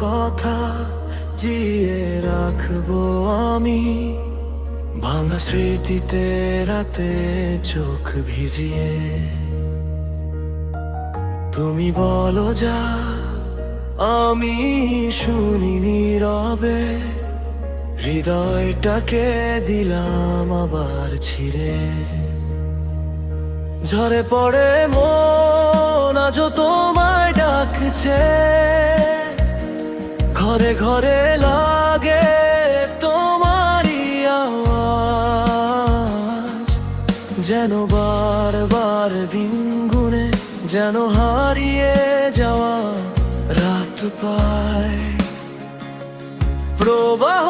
কথা জিয়ে রাখবো আমি, ভাঙা স্মৃতিতে রাতে চোখ ভিজিয়ে। তুমি বলো যা, আমি শুনি নীরবে, হৃদয়টাকে দিলাম আবার ছিঁড়ে। ঝরে পড়ে মন আজও তোমায় ডাকছে, ঘরে ঘরে লাগে তোমারই আওয়াজ। যেন বারবার দিন গুনে, যেন হারিয়ে যাওয়া রাত পায় প্রবাহ।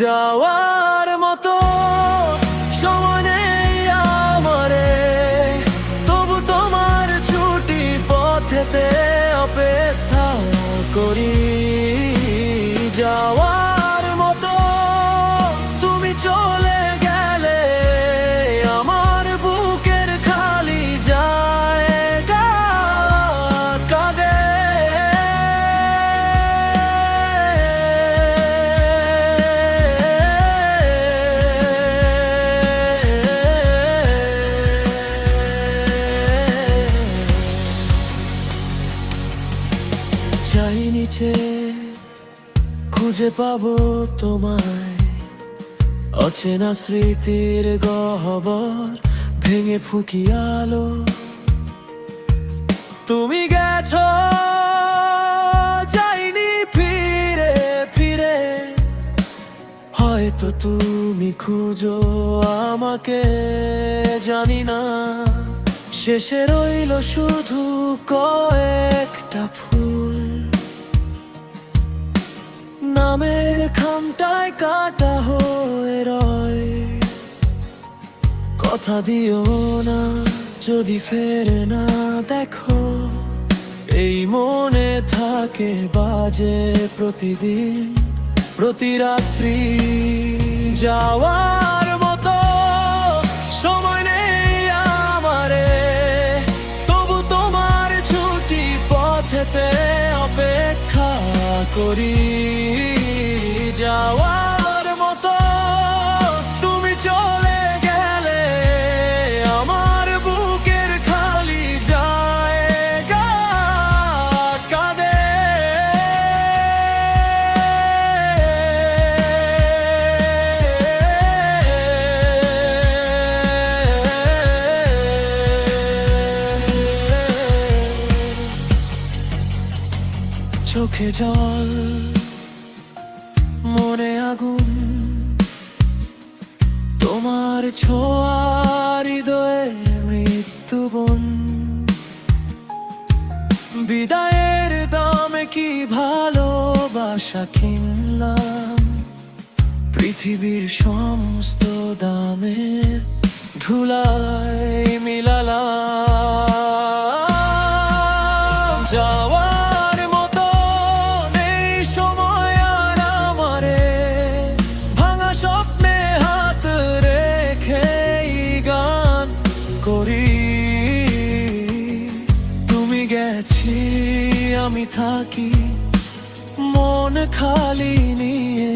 যাওয়ার মতো সময় নেই আমারে, তবু তোমার ছুটি পথেতে অপেক্ষা করি। যাওয়ার মতো তুমি চলে গেলে আমার বুকের খালি জায়গা কাঁদে। চাই নিচে খুঁজে পাবো তোমায়, অচেনা স্মৃতির গহ্বর ভেঙে ফুঁকি আলো। তুমি গেছো যাইনি ফিরে ফিরে, হয়তো তুমি খুঁজো আমাকে জানি না। শেষে রইল শুধু কয়েকটা ফুল, নামের খামটায় কাটা হয়ে রয়। কথা দিও না যদি ফেরে না দেখো, এই মনে থাকে বাজে প্রতিদিন প্রতি রাত্রি। যাওয়ার মতো সময় নেই আমারে, তবু তোমার ছুটি পথেতে অপেক্ষা করি। যাওয়ার মতো তুমি চলে গেলে আমার বুকের খালি জায়গা কাঁদে। চোখে জল মনে আগুন, তোমার ছোঁয়ার হৃদয়ে মৃত্যুবন। বিদায়ের দামে কি ভালোবাসা কিনলাম, পৃথিবীর সমস্ত দামে ধুলায় মিলালাম। যাওয়ার মতো নেই সময় আর আমারে, ভাঙা স্বপ্নে হাত রেখে গান করি। তুমি গেছি আমি থাকি মন খালি নিয়ে,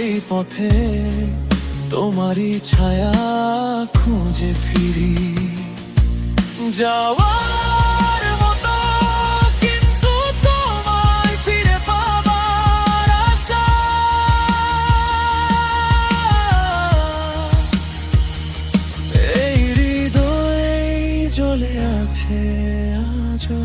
এই পথে তোমারই ছায়া খুঁজে ফিরি। যাওয়ার মতো কিন্তু তোমায় ফিরে পাবার আশা, এই হৃদয়ে জ্বলে আছে আজও।